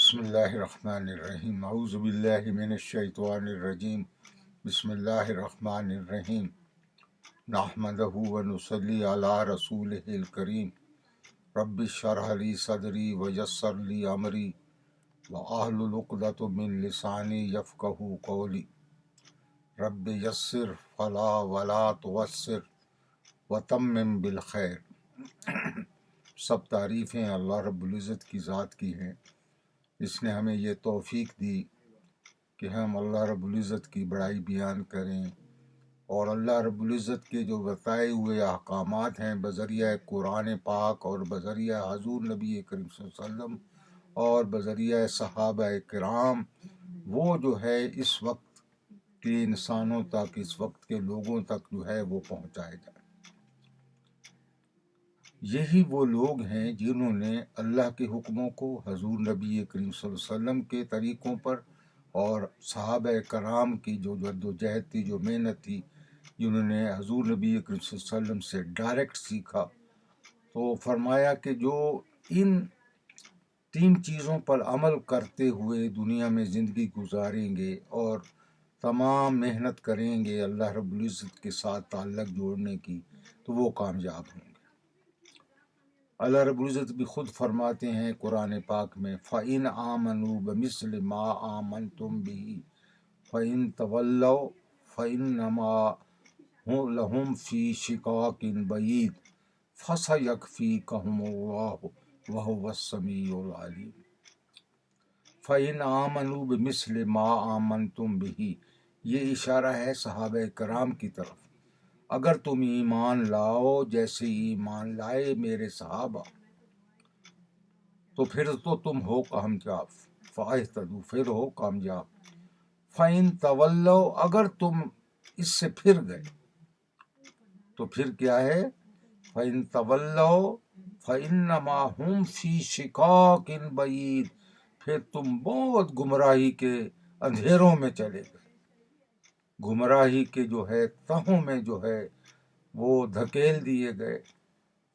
بسم اللہ الرحمن الرحیم اعوذ باللہ من الشیطان الرجیم بسم اللہ الرحمن الرحیم نحمدہ ونصلی علی رسولہ الکریم رب اشرح لی صدری ویسر لی امری واحلل عقدۃ من لسانی یفقہوا قولی رب یسر فلا ولا تعسر وتمم بالخیر۔ سب تعریفیں اللہ رب العزت کی ذات کی ہیں، جس نے ہمیں یہ توفیق دی کہ ہم اللہ رب العزت کی بڑائی بیان کریں، اور اللہ رب العزت کے جو بتائے ہوئے احکامات ہیں بذریعہ قرآن پاک اور بذریعہ حضور نبی کریم صلی اللہ علیہ وسلم اور بذریعہ صحابہ کرام، وہ جو ہے اس وقت کے انسانوں تک، اس وقت کے لوگوں تک جو ہے وہ پہنچائے جائیں۔ یہی وہ لوگ ہیں جنہوں نے اللہ کے حکموں کو حضور نبی کریم صلی اللہ علیہ وسلم کے طریقوں پر اور صحابہ کرام کی جو جد و جہد تھی، جو محنت تھی، جنہوں نے حضور نبی کریم صلی اللہ علیہ وسلم سے ڈائریکٹ سیکھا، تو فرمایا کہ جو ان 3 چیزوں پر عمل کرتے ہوئے دنیا میں زندگی گزاریں گے اور تمام محنت کریں گے اللہ رب العزت کے ساتھ تعلق جوڑنے کی، تو وہ کامیاب ہوں گے۔ اللہ رب العزت بھی خود فرماتے ہیں قرآن پاک میں فَإِنْ آمَنُوا بِمِثْلِ مَا آمَنْتُمْ بِهِ فَإِنْ تَوَلَّوْا فَإِنَّمَا لَهُمْ فِي شِقَاقٍ بَعِيدٍ فَسَيَكْفِيكَهُمُ اللَّهُ وَهُوَ السَّمِيعُ الْعَلِيمُ۔ فَإِنْ آمَنُوا بِمِثْلِ مَا آمَنْتُمْ بِهِ، یہ اشارہ ہے صحابہ کرام کی طرف۔ اگر تم ایمان لاؤ جیسے ایمان لائے میرے صحابہ، تو پھر تو تم ہو کامیاب، فاہتدوا، پھر ہو کامیاب۔ فَإِن تَوَلَّوْا، اگر تم اس سے پھر گئے تو پھر کیا ہے؟ فَإِن تَوَلَّوْا فَإِنَّمَا هُمْ فِي شِقَاقٍ بَعِيدٍ، پھر تم بہت گمراہی کے اندھیروں میں چلے گئے، گمراہی کے جو ہے تہوں میں جو ہے وہ دھکیل دیے گئے۔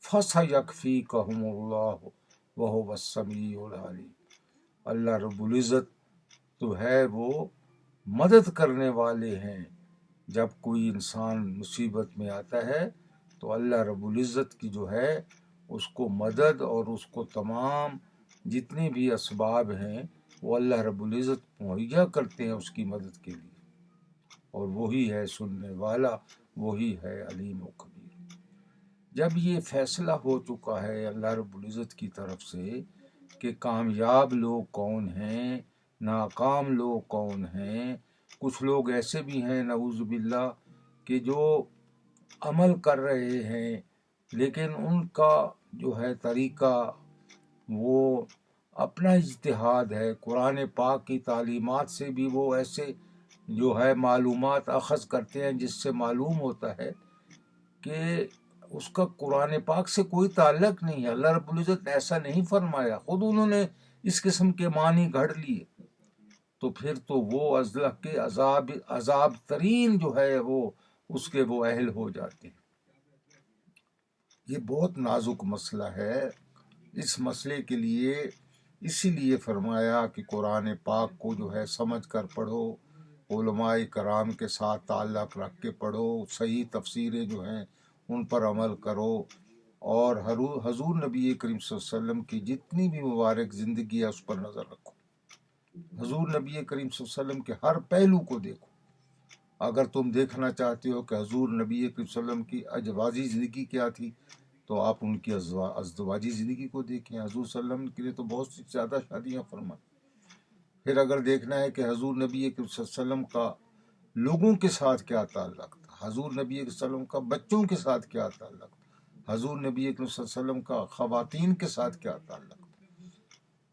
فَسَيَكْفِيكَهُمُ اللَّهُ وَهُوَ السَّمِيعُ الْعَلِيمُ، اللہ رب العزت تو ہے وہ مدد کرنے والے ہیں۔ جب کوئی انسان مصیبت میں آتا ہے تو اللہ رب العزت کی جو ہے اس کو مدد اور اس کو تمام جتنے بھی اسباب ہیں وہ اللہ رب العزت مہیا کرتے ہیں اس کی مدد کے لیے، اور وہی ہے سننے والا، وہی ہے علیم و خبیر۔ جب یہ فیصلہ ہو چکا ہے اللہ رب العزت کی طرف سے کہ کامیاب لوگ کون ہیں، ناکام لوگ کون ہیں، کچھ لوگ ایسے بھی ہیں نعوذ باللہ کہ جو عمل کر رہے ہیں لیکن ان کا جو ہے طریقہ وہ اپنا اجتہاد ہے، قرآن پاک کی تعلیمات سے بھی وہ ایسے جو ہے معلومات اخذ کرتے ہیں جس سے معلوم ہوتا ہے کہ اس کا قرآن پاک سے کوئی تعلق نہیں ہے۔ اللہ رب العزت نے ایسا نہیں فرمایا، خود انہوں نے اس قسم کے معنی گھڑ لیے، تو پھر تو وہ اللہ کے عذاب ترین جو ہے وہ اس کے وہ اہل ہو جاتے ہیں۔ یہ بہت نازک مسئلہ ہے، اس مسئلے کے لیے اسی لیے فرمایا کہ قرآن پاک کو جو ہے سمجھ کر پڑھو، علماء کرام کے ساتھ تعلق رکھ کے پڑھو، صحیح تفسیریں جو ہیں ان پر عمل کرو، اور حضور نبی کریم صلی اللہ علیہ وسلم کی جتنی بھی مبارک زندگی ہے اس پر نظر رکھو، حضور نبی کریم صلی اللہ علیہ وسلم کے ہر پہلو کو دیکھو۔ اگر تم دیکھنا چاہتے ہو کہ حضور نبی کریم صلی اللہ علیہ وسلم کی ازدواجی زندگی کیا تھی تو آپ ان کی ازدواجی زندگی کو دیکھیں۔ حضور صلی اللہ علیہ وسلم کے لیے تو بہت سی زیادہ شادیاں فرمائیں۔ پھر اگر دیکھنا ہے کہ حضور نبی کریم صلی اللہ علیہ وسلم کا لوگوں کے ساتھ کیا تعلق تھا، حضور نبی صلی اللہ علیہ وسلم کا بچوں کے ساتھ کیا تعلق تھا، حضور نبی صلی اللہ علیہ وسلم کا خواتین کے ساتھ کیا تعلق تھا،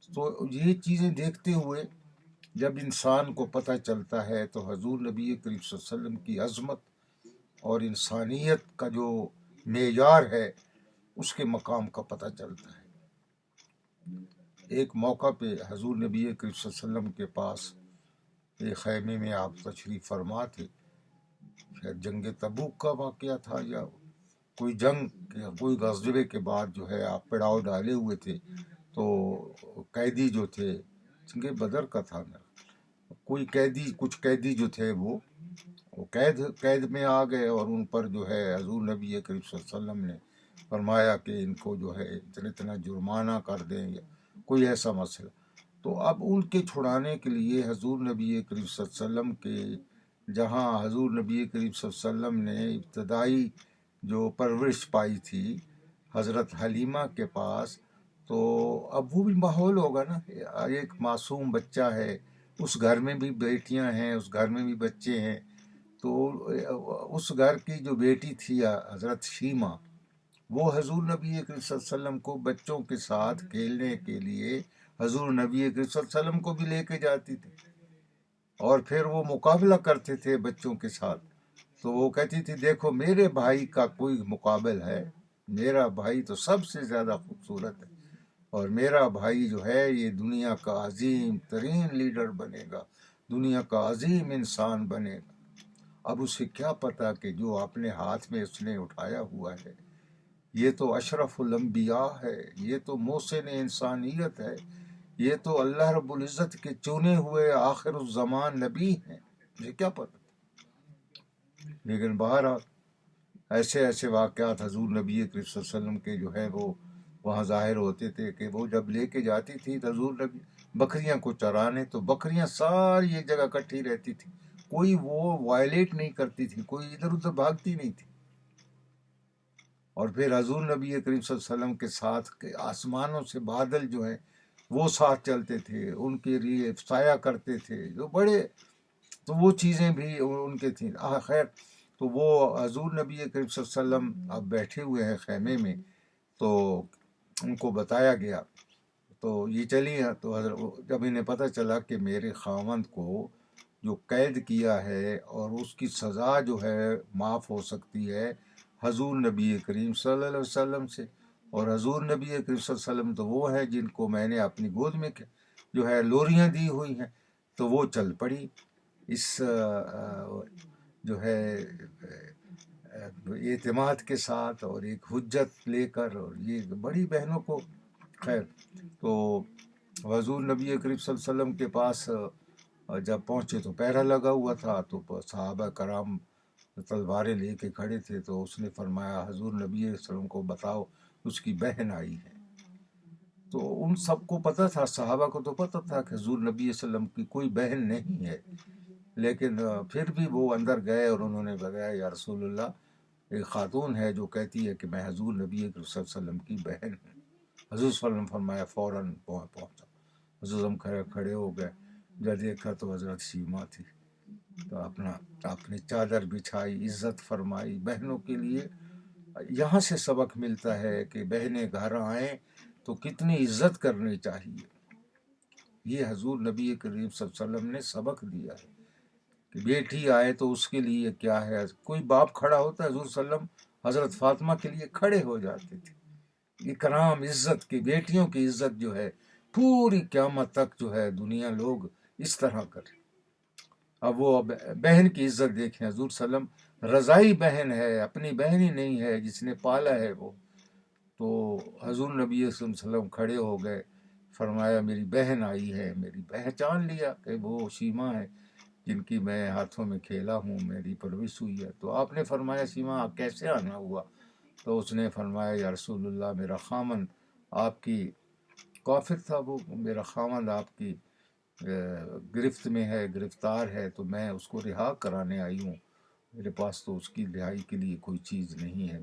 تو یہ چیزیں دیکھتے ہوئے جب انسان کو پتہ چلتا ہے تو حضور نبی کریم صلی اللہ علیہ وسلم کی عظمت اور انسانیت کا جو معیار ہے اس کے مقام کا پتہ چلتا ہے۔ ایک موقع پہ حضور نبی کریم صلی اللہ علیہ وسلم کے پاس ایک خیمے میں آپ تشریف فرما تھے، شاید جنگ تبوک کا واقعہ تھا یا کوئی جنگ یا کوئی غزوے کے بعد جو ہے آپ پڑاؤ ڈالے ہوئے تھے، تو قیدی جو تھے جنگ بدر کا تھا میرا، کوئی قیدی، کچھ قیدی جو تھے وہ قید میں آ گئے، اور ان پر جو ہے حضور نبی کریم صلی اللہ علیہ وسلم نے فرمایا کہ ان کو جو ہے اتنا جرمانہ کر دیں یا کوئی ایسا مسئلہ. تو اب ان کے چھڑانے کے لیے حضور نبی کریم صلی اللہ علیہ وسلم کے، جہاں حضور نبی کریم صلی اللہ علیہ وسلم نے ابتدائی جو پرورش پائی تھی حضرت حلیمہ کے پاس، تو اب وہ بھی ماحول ہوگا نا، ایک معصوم بچہ ہے، اس گھر میں بھی بیٹیاں ہیں، اس گھر میں بھی بچے ہیں. تو اس گھر کی جو بیٹی تھی حضرت شیمہ، وہ حضور نبی کریم صلی اللہ علیہ وسلم کو بچوں کے ساتھ کھیلنے کے لیے حضور نبی کریم صلی اللہ علیہ وسلم کو بھی لے کے جاتی تھی، اور پھر وہ مقابلہ کرتے تھے بچوں کے ساتھ. تو وہ کہتی تھی دیکھو میرے بھائی کا کوئی مقابل ہے، میرا بھائی تو سب سے زیادہ خوبصورت ہے، اور میرا بھائی جو ہے یہ دنیا کا عظیم ترین لیڈر بنے گا، دنیا کا عظیم انسان بنے گا. اب اسے کیا پتا کہ جو اپنے ہاتھ میں اس نے اٹھایا ہوا ہے یہ تو اشرف الانبیاء ہے، یہ تو محسن انسانیت ہے، یہ تو اللہ رب العزت کے چنے ہوئے آخر الزمان نبی ہیں. مجھے کیا پتا. لیکن بہرحال ایسے ایسے واقعات حضور نبی کریم صلی اللہ علیہ وسلم کے جو ہے وہ وہاں ظاہر ہوتے تھے کہ وہ جب لے کے جاتی تھی حضور نبی بکریاں کو چرانے، تو بکریاں ساری ایک جگہ اکٹھی رہتی تھی، کوئی وہ وائلیٹ نہیں کرتی تھی، کوئی ادھر ادھر بھاگتی نہیں تھی. اور پھر حضور نبی کریم صلی اللہ علیہ وسلم کے ساتھ آسمانوں سے بادل جو ہیں وہ ساتھ چلتے تھے، ان کے لیے سایہ کرتے تھے جو بڑے، تو وہ چیزیں بھی ان کے تھیں. خیر، تو وہ حضور نبی کریم صلی اللہ علیہ وسلم اب بیٹھے ہوئے ہیں خیمے میں، تو ان کو بتایا گیا، تو یہ چلی ہیں. تو جب انہیں پتہ چلا کہ میرے خاوند کو جو قید کیا ہے اور اس کی سزا جو ہے معاف ہو سکتی ہے حضور نبی کریم صلی اللہ علیہ وسلم سے، اور حضور نبی کریم صلی اللہ علیہ وسلم تو وہ ہیں جن کو میں نے اپنی گود میں جو ہے لوریاں دی ہوئی ہیں. تو وہ چل پڑی اس جو ہے اعتماد کے ساتھ اور ایک حجت لے کر، اور یہ بڑی بہنوں کو. خیر، تو حضور نبی کریم صلی اللہ علیہ وسلم کے پاس جب پہنچے تو پہرا لگا ہوا تھا، تو صحابہ کرام تلواریں لے کے کھڑے تھے. تو اس نے فرمایا حضور نبی علیہ وسلم کو بتاؤ اس کی بہن آئی ہے. تو ان سب کو پتہ تھا، صحابہ کو تو پتہ تھا کہ حضور نبی علیہ وسلم کی کوئی بہن نہیں ہے، لیکن پھر بھی وہ اندر گئے اور انہوں نے بتایا یا رسول اللہ ایک خاتون ہے جو کہتی ہے کہ میں حضور نبی صلی اللہ علیہ وسلم کی بہن ہوں. حضور صلی اللہ علیہ وسلم فرمایا فوراً پہنچا. حضور ہم کھڑے ہو گئے، جب دیکھا تو حضرت شیمہ تھی، تو اپنی چادر بچھائی، عزت فرمائی بہنوں کے لیے. یہاں سے سبق ملتا ہے کہ بہنیں گھر آئیں تو کتنی عزت کرنی چاہیے. یہ حضور نبی کریم صلی اللہ علیہ وسلم نے سبق دیا ہے کہ بیٹی آئے تو اس کے لیے کیا ہے، کوئی باپ کھڑا ہوتا ہے حضور صلی اللہ علیہ وسلم حضرت فاطمہ کے لیے کھڑے ہو جاتے تھے. اکرام، عزت کی، بیٹیوں کی عزت جو ہے پوری قیامت تک جو ہے دنیا لوگ اس طرح کریں. اب وہ بہن کی عزت دیکھیں، حضور صلی اللہ علیہ وسلم رضائی بہن ہے، اپنی بہن ہی نہیں ہے جس نے پالا ہے وہ. تو حضور نبی صلی اللہ علیہ وسلم کھڑے ہو گئے، فرمایا میری بہن آئی ہے. میری پہچان لیا کہ وہ شیمہ ہے جن کی میں ہاتھوں میں کھیلا ہوں، میری پرورش ہوئی ہے. تو آپ نے فرمایا شیمہ کیسے آنا ہوا؟ تو اس نے فرمایا یا رسول اللہ میرا خامند آپ کی کافر تھا، وہ میرا خامند آپ کی گرفت میں ہے، گرفتار ہے، تو میں اس کو رہا کرانے آئی ہوں، میرے پاس تو اس کی رہائی کے لیے کوئی چیز نہیں ہے.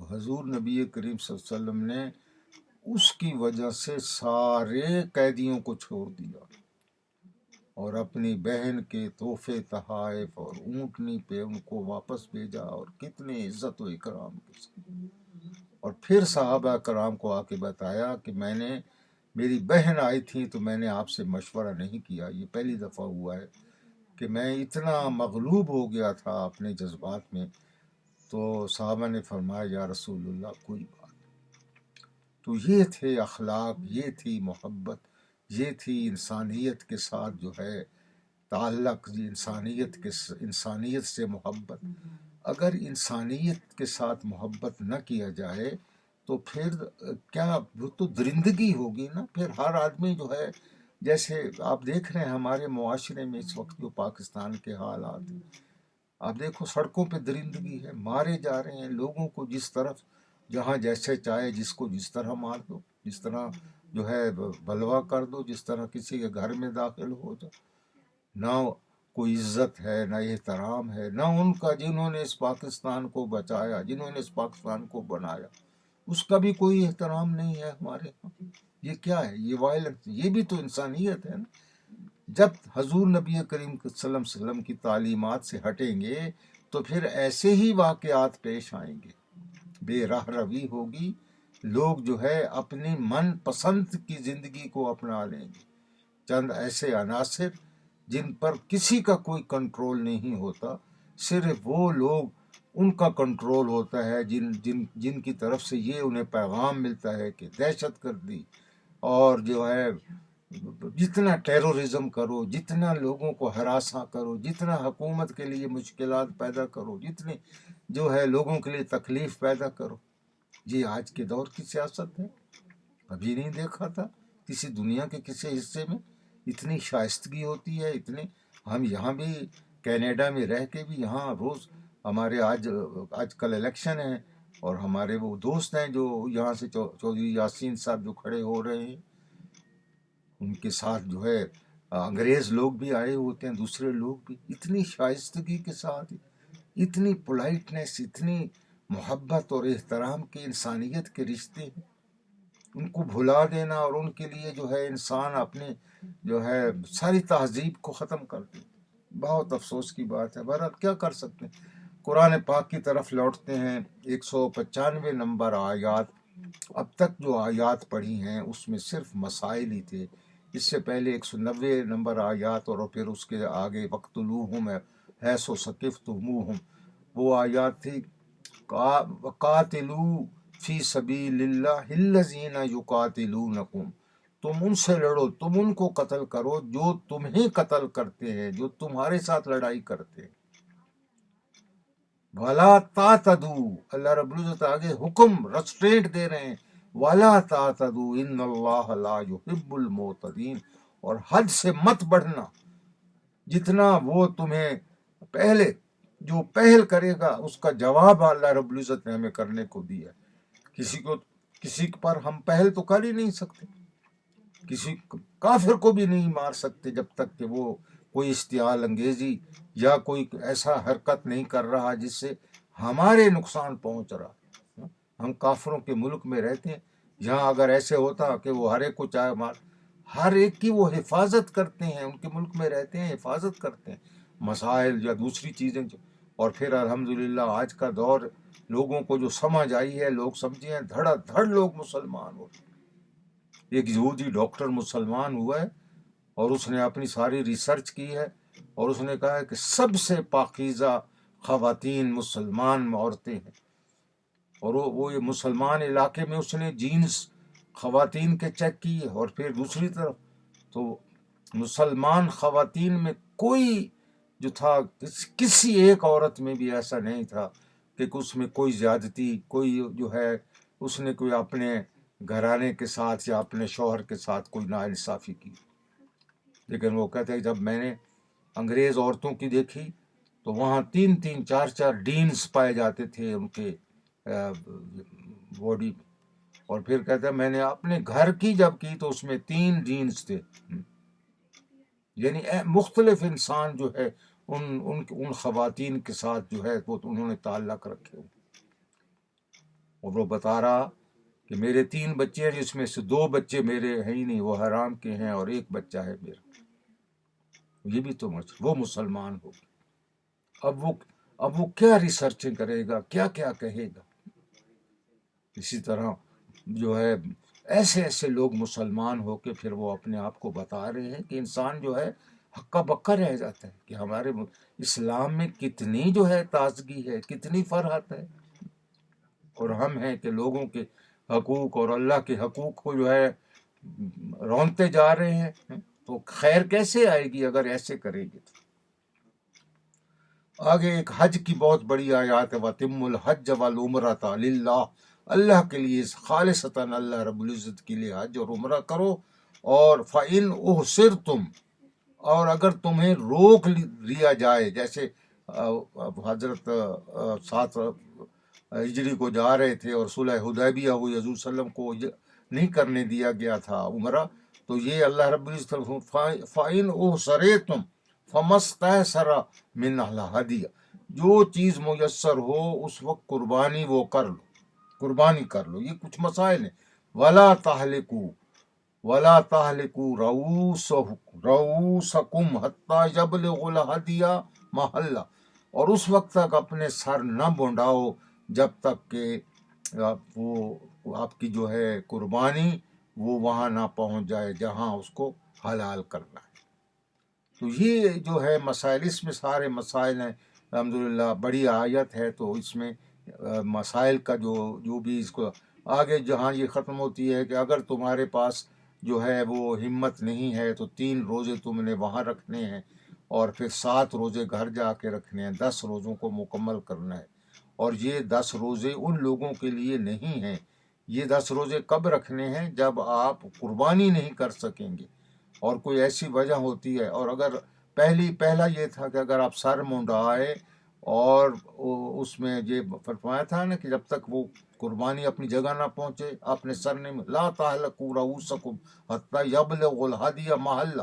حضور نبی کریم صلی اللہ علیہ وسلم نے اس کی وجہ سے سارے قیدیوں کو چھوڑ دیا اور اپنی بہن کے تحفے تحائف اور اونٹنی پہ ان کو واپس بھیجا، اور کتنے عزت و اکرام کے ساتھ. اور پھر صحابہ کرام کو آ کے بتایا کہ میری بہن آئی تھی تو میں نے آپ سے مشورہ نہیں کیا. یہ پہلی دفعہ ہوا ہے کہ میں اتنا مغلوب ہو گیا تھا اپنے جذبات میں. تو صحابہ نے فرمایا یا رسول اللہ کوئی بات. تو یہ تھے اخلاق، یہ تھی محبت، یہ تھی انسانیت کے ساتھ جو ہے تعلق، انسانیت سے محبت. اگر انسانیت کے ساتھ محبت نہ کیا جائے تو پھر کیا وہ تو درندگی ہوگی نا. پھر ہر آدمی جو ہے، جیسے آپ دیکھ رہے ہیں ہمارے معاشرے میں اس وقت جو پاکستان کے حالات ہیں، آپ دیکھو سڑکوں پہ درندگی ہے، مارے جا رہے ہیں لوگوں کو، جس طرف جہاں جیسے چاہے جس کو جس طرح مار دو، جس طرح جو ہے بلوا کر دو، جس طرح کسی کے گھر میں داخل ہو جاؤ. نہ کوئی عزت ہے، نہ احترام ہے، نہ ان کا جنہوں نے اس پاکستان کو بچایا، جنہوں نے اس پاکستان کو بنایا، اس کا بھی کوئی احترام نہیں ہے ہمارے ہاں. یہ کیا ہے؟ یہ وائلنس، یہ بھی تو انسانیت ہے نا. جب حضور نبی کریم صلی اللہ علیہ وسلم کی تعلیمات سے ہٹیں گے تو پھر ایسے ہی واقعات پیش آئیں گے، بے راہ روی ہوگی، لوگ جو ہے اپنی من پسند کی زندگی کو اپنا لیں گے. چند ایسے عناصر جن پر کسی کا کوئی کنٹرول نہیں ہوتا، صرف وہ لوگ ان کا کنٹرول ہوتا ہے جن کی طرف سے یہ انہیں پیغام ملتا ہے کہ دہشت گردی اور جو ہے جتنا ٹیرورزم کرو، جتنا لوگوں کو ہراساں کرو، جتنا حکومت کے لیے مشکلات پیدا کرو، جتنے جو ہے لوگوں کے لیے تکلیف پیدا کرو. یہ آج کے دور کی سیاست ہے. ابھی نہیں دیکھا تھا کسی دنیا کے کسی حصے میں اتنی شائستگی ہوتی ہے. ہم یہاں بھی کینیڈا میں رہ کے بھی یہاں روز ہمارے آج کل الیکشن ہے، اور ہمارے وہ دوست ہیں جو یہاں سے چودھری یاسین صاحب جو کھڑے ہو رہے ہیں، ان کے ساتھ جو ہے انگریز لوگ بھی آئے ہوتے ہیں، دوسرے لوگ بھی، اتنی شائستگی کے ساتھ، اتنی پولائٹنس، اتنی محبت اور احترام کے انسانیت کے رشتے ہیں. ان کو بھلا دینا اور ان کے لیے جو ہے انسان اپنے جو ہے ساری تہذیب کو ختم کر دے، بہت افسوس کی بات ہے. بہرحال کیا کر سکتے ہیں. قرآن پاک کی طرف لوٹتے ہیں. 195 نمبر آیات، اب تک جو آیات پڑھی ہیں اس میں صرف مسائل ہی تھے. اس سے پہلے 190 نمبر آیات اور پھر اس کے آگے وَاقْتُلُوهُمْ حَيْثُ ثَقِفْتُمُوهُمْ، وہ آیات تھی قاتلو فی سبیل اللہ الذین یقاتلونکم، تم ان سے لڑو، تم ان کو قتل کرو جو تمہیں قتل کرتے ہیں، جو تمہارے ساتھ لڑائی کرتے ہیں. وَلَا تَعْتَدُوا، اللہ رب العزت آگے حکم ریسٹرینٹ دے رہے ہیں، وَلَا تَعْتَدُوا إِنَّ اللَّهَ لَا يُحِبُّ الْمُعْتَدِينَ، اور حد سے مت بڑھنا. جتنا وہ تمہیں پہلے جو پہل کرے گا اس کا جواب اللہ رب العزت نے ہمیں کرنے کو دیا. کسی پر ہم پہل تو کر ہی نہیں سکتے، کسی کافر کو بھی نہیں مار سکتے جب تک کہ وہ کوئی اشتعال انگیزی یا کوئی ایسا حرکت نہیں کر رہا جس سے ہمارے نقصان پہنچ رہا. ہم کافروں کے ملک میں رہتے ہیں، یہاں اگر ایسے ہوتا کہ وہ ہر ایک کو چاہے مار، ہر ایک کی وہ حفاظت کرتے ہیں، ان کے ملک میں رہتے ہیں، حفاظت کرتے ہیں مسائل یا دوسری چیزیں. اور پھر الحمدللہ آج کا دور لوگوں کو جو سمجھ آئی ہے، لوگ سمجھے ہیں، دھڑا دھڑ لوگ مسلمان ہو. ایک یہودی ڈاکٹر مسلمان ہوا ہے اور اس نے اپنی ساری ریسرچ کی ہے اور اس نے کہا ہے کہ سب سے پاکیزہ خواتین مسلمان عورتیں ہیں. اور وہ یہ مسلمان علاقے میں اس نے جینز خواتین کے چیک کیے، اور پھر دوسری طرف تو مسلمان خواتین میں کوئی جو تھا کسی ایک عورت میں بھی ایسا نہیں تھا کہ اس میں کوئی زیادتی، کوئی جو ہے اس نے کوئی اپنے گھرانے کے ساتھ یا اپنے شوہر کے ساتھ کوئی ناانصافی کی. لیکن وہ کہتے ہیں جب میں نے انگریز عورتوں کی دیکھی تو وہاں 3 4 ڈینز پائے جاتے تھے ان کے باڈی میں. اور پھر کہتا ہے میں نے اپنے گھر کی جب کی تو اس میں 3 ڈینز تھے. یعنی مختلف انسان جو ہے ان خواتین کے ساتھ جو ہے وہ انہوں نے تعلق رکھے. اور وہ بتا رہا کہ میرے 3 بچے ہیں جس میں سے 2 بچے میرے ہیں ہی نہیں، وہ حرام کے ہیں، اور 1 بچہ ہے میرا. یہ بھی تو وہ مسلمان ہو. اب وہ کیا ریسرچنگ کرے گا، کیا کیا کہے گا. اسی طرح جو ہے ایسے لوگ مسلمان ہو کے پھر وہ اپنے آپ کو بتا رہے ہیں کہ انسان جو ہے ہکا بکا رہ جاتا ہے کہ ہمارے اسلام میں کتنی جو ہے تازگی ہے، کتنی فرحت ہے، اور ہم ہیں کہ لوگوں کے حقوق اور اللہ کے حقوق کو جو ہے رونتے جا رہے ہیں. تو خیر کیسے آئے گی اگر ایسے کریں گے. آگے ایک حج کی بہت بڑی آیات ہے، وَتِمُّ الْحَجَّ وَالْعُمْرَةَ لِلَّهِ اللہ کے لیے خالصتاً اللہ رب العزت کے لیے حج اور عمرہ کرو. اور فَإِنْ أُحْصِرْتُمْ، اور اگر تمہیں روک لیا جائے، جیسے حضرت 7 ہجری کو جا رہے تھے اور صلح حدیبیہ ہوئی، حضور صلی اللہ علیہ وسلم کو نہیں کرنے دیا گیا تھا عمرہ، تو یہ اللہ رب العزت فَإِنْ أُحْصِرْتُمْ فَمَا اسْتَيْسَرَ مِنَ الْهَدْيِ، جو چیز میسر ہو اس وقت قربانی وہ کر لو، قربانی کر لو. یہ کچھ مسائل ہیں. وَلَا تَحْلِقُوا رؤوسکم حتی یبلغ الہدی محلہ، اور اس وقت تک اپنے سر نہ بونڈاؤ جب تک کہ وہ آپ کی جو ہے قربانی وہ وہاں نہ پہنچ جائے جہاں اس کو حلال کرنا ہے. تو یہ جو ہے مسائل، اس میں سارے مسائل ہیں. الحمدللہ بڑی آیت ہے، تو اس میں مسائل کا جو بھی اس کو آگے جہاں یہ ختم ہوتی ہے کہ اگر تمہارے پاس جو ہے وہ ہمت نہیں ہے تو 3 روزے تم نے وہاں رکھنے ہیں، اور پھر 7 روزے گھر جا کے رکھنے ہیں، 10 روزوں کو مکمل کرنا ہے. اور یہ 10 روزے ان لوگوں کے لیے نہیں ہیں. یہ 10 روزے کب رکھنے ہیں؟ جب آپ قربانی نہیں کر سکیں گے اور کوئی ایسی وجہ ہوتی ہے. اور اگر پہلا یہ تھا کہ اگر آپ سر منڈائے، اور اس میں یہ فرمایا تھا نا کہ جب تک وہ قربانی اپنی جگہ نہ پہنچے آپ نے سر نہیں، لا تحلقوا رؤوسکم حتی یبلغ الہدی محلہ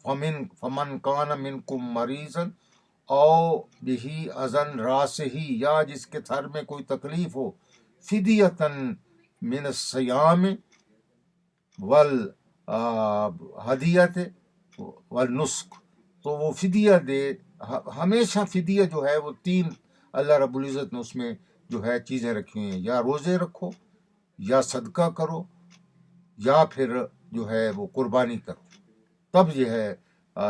فمن کان منکم مریضا او بہ اذن راسہ، یا جس کے سر میں کوئی تکلیف ہو، فدیۃ من الصیام والہدیۃ والنسک، تو وہ فدیہ دے. ہمیشہ فدیہ جو ہے وہ 3 اللہ رب العزت نے اس میں جو ہے چیزیں رکھی ہوئی ہیں، یا روزے رکھو، یا صدقہ کرو، یا پھر جو ہے وہ قربانی کرو. تب یہ ہے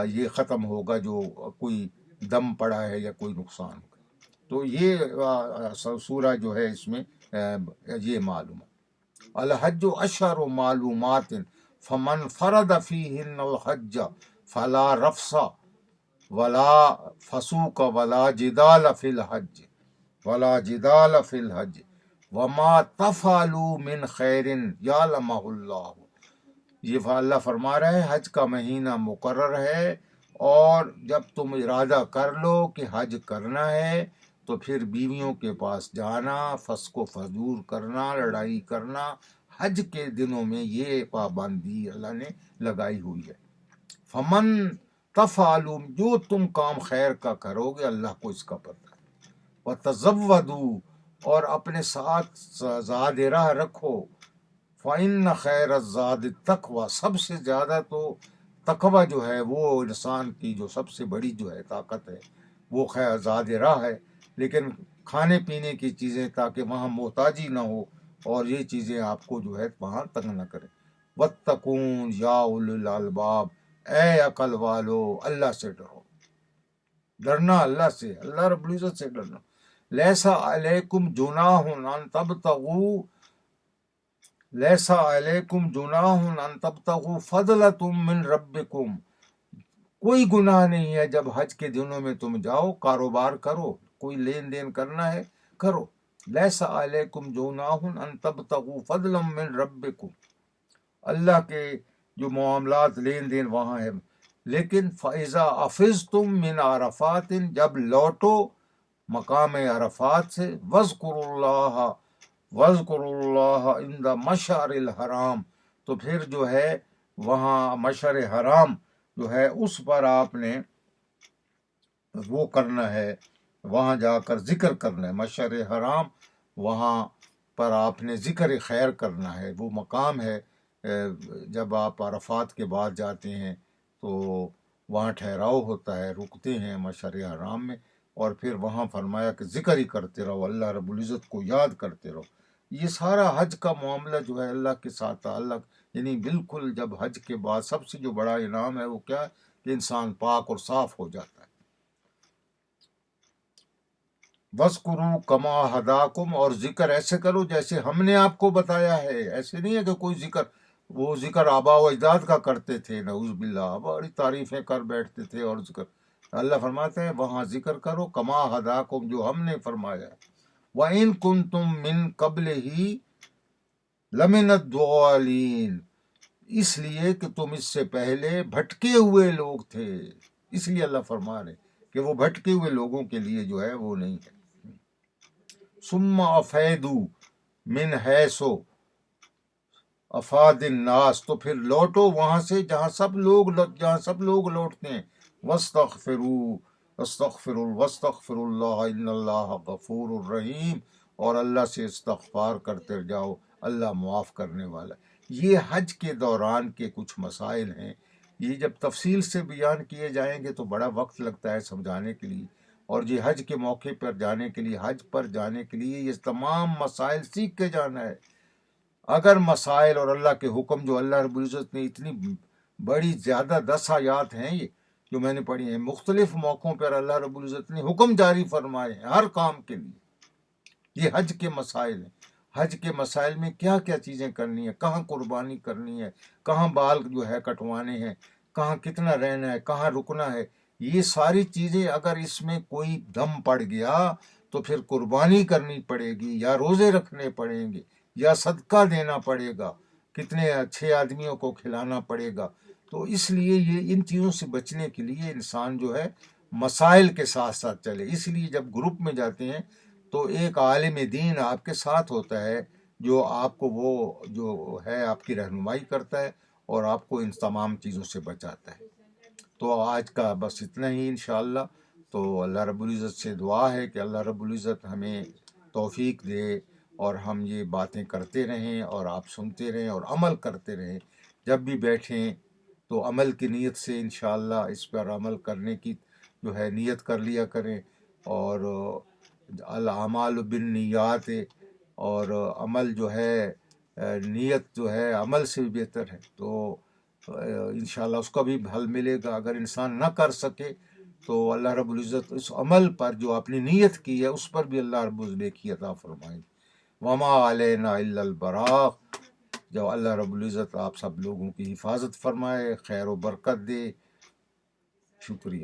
یہ ختم ہوگا جو کوئی دم پڑا ہے یا کوئی نقصان ہوگا. تو یہ سورہ جو ہے اس میں یہ معلوم ہے. الحج اشہر معلومات فمن فرد فیہن الحج فلا رفث ولا فسوق ولا جدال فی الحج وما تفعلوا من خیر یعلمہ اللہ. یہ اللہ فرما رہا ہے حج کا مہینہ مقرر ہے، اور جب تم ارادہ کر لو کہ حج کرنا ہے تو پھر بیویوں کے پاس جانا، فسق و فجور کرنا، لڑائی کرنا، حج کے دنوں میں یہ پابندی اللہ نے لگائی ہوئی ہے. فمن تفعلوا، جو تم کام خیر کا کرو گے اللہ کو اس کا پتہ ہے. وتزودوا، اور اپنے ساتھ زاد راہ رکھو. فإن خیر الزاد التقوی، سب سے زیادہ تو تقوی جو ہے وہ انسان کی جو سب سے بڑی جو ہے طاقت ہے وہ خیر زاد راہ ہے. لیکن کھانے پینے کی چیزیں تاکہ وہاں محتاجی نہ ہو اور یہ چیزیں آپ کو جو ہے وہاں تنگ نہ کرے. واتقون یا اولو الالباب، اے عقل والو اللہ سے ڈرو. ڈرنا اللہ سے، اللہ رب العزت سے ڈرنا. لیسا علیکم جناح ان تبتغوا لیسا علیکم جناح ان تبتغوا فضلۃ من ربکم، کوئی گناہ نہیں ہے جب حج کے دنوں میں تم جاؤ، کاروبار کرو، کوئی لین دین کرنا ہے کرو. لیسا علیکم جناح ان تبتغوا فضلا من ربکم، اللہ کے جو معاملات لین دین وہاں ہے. لیکن فَإِذَا أَفِضْتُم مِّنْ عَرَفَاتٍ، جب لوٹو مقام عرفات سے، وَاذْكُرُوا اللَّهَ عِندَ مَشْعَرِ الْحَرَامِ، تو پھر جو ہے وہاں مشعر حرام جو ہے اس پر آپ نے وہ کرنا ہے، وہاں جا کر ذکر کرنا ہے. مشعر حرام وہاں پر آپ نے ذکر خیر کرنا ہے. وہ مقام ہے جب آپ عرفات کے بعد جاتے ہیں تو وہاں ٹھہراؤ ہوتا ہے، رکتے ہیں مشعر حرام میں، اور پھر وہاں فرمایا کہ ذکر ہی کرتے رہو، اللہ رب العزت کو یاد کرتے رہو. یہ سارا حج کا معاملہ جو ہے اللہ کے ساتھ تعلق، یعنی بالکل جب حج کے بعد سب سے جو بڑا انعام ہے وہ کیا ہے کہ انسان پاک اور صاف ہو جاتا ہے. وَاذْكُرُوا كَمَا هَدَاكُمْ، اور ذکر ایسے کرو جیسے ہم نے آپ کو بتایا ہے. ایسے نہیں ہے کہ کوئی ذکر آبا و اجداد کا کرتے تھے، نعوذ باللہ، بڑی تعریفیں کر بیٹھتے تھے. اور ذکر اللہ فرماتے ہیں وہاں ذکر کرو کما ہداکم، جو ہم نے فرمایا ہے. وَإِن كُنتُم مِّن قَبْلِهِ لَمِنَ الضَّالِّينَ، اس لیے کہ تم اس سے پہلے بھٹکے ہوئے لوگ تھے. اس لیے اللہ فرما رہے کہ وہ بھٹکے ہوئے لوگوں کے لیے جو ہے وہ نہیں ہے. ثم افیدوا من حیث افاد الناس، تو پھر لوٹو وہاں سے جہاں سب لوگ لوٹتے ہیں. واستغفر اللہ ان اللہ غفور الرحیم، اور اللہ سے استغفار کرتے جاؤ، اللہ معاف کرنے والا. یہ حج کے دوران کے کچھ مسائل ہیں. یہ جب تفصیل سے بیان کیے جائیں گے تو بڑا وقت لگتا ہے سمجھانے کے لیے، اور یہ حج کے موقع پر جانے کے لیے، حج پر جانے کے لیے یہ تمام مسائل سیکھ کے جانا ہے. اگر مسائل اور اللہ کے حکم جو اللہ رب العزت نے اتنی بڑی زیادہ 10 آیات ہیں یہ جو میں نے پڑھی ہیں، مختلف موقعوں پر اللہ رب العزت نے حکم جاری فرمائے ہیں ہر کام کے لیے. یہ حج کے مسائل ہیں. حج کے مسائل میں کیا کیا چیزیں کرنی ہیں، کہاں قربانی کرنی ہے، کہاں بال جو ہے کٹوانے ہیں، کہاں کتنا رہنا ہے، کہاں رکنا ہے. یہ ساری چیزیں اگر اس میں کوئی دم پڑ گیا تو پھر قربانی کرنی پڑے گی، یا روزے رکھنے پڑیں گے، یا صدقہ دینا پڑے گا، کتنے اچھے آدمیوں کو کھلانا پڑے گا. تو اس لیے یہ ان چیزوں سے بچنے کے لیے انسان جو ہے مسائل کے ساتھ ساتھ چلے. اس لیے جب گروپ میں جاتے ہیں تو ایک عالم دین آپ کے ساتھ ہوتا ہے جو آپ کو وہ جو ہے آپ کی رہنمائی کرتا ہے اور آپ کو ان تمام چیزوں سے بچاتا ہے. تو آج کا بس اتنا ہی انشاءاللہ. تو اللہ رب العزت سے دعا ہے کہ اللہ رب العزت ہمیں توفیق دے اور ہم یہ باتیں کرتے رہیں اور آپ سنتے رہیں اور عمل کرتے رہیں. جب بھی بیٹھیں تو عمل کی نیت سے انشاءاللہ اس پر عمل کرنے کی جو ہے نیت کر لیا کریں. اور الاعمال بالنیات، اور عمل جو ہے نیت جو ہے عمل سے بھی بہتر ہے. تو انشاءاللہ اس کا بھی حل ملے گا. اگر انسان نہ کر سکے تو اللہ رب العزت اس عمل پر جو اپنی نیت کی ہے اس پر بھی اللہ رب العزت نیکی عطا فرمائے. وما علینا الا البلاغ. جو اللہ رب العزت آپ سب لوگوں کی حفاظت فرمائے، خیر و برکت دے. شکریہ.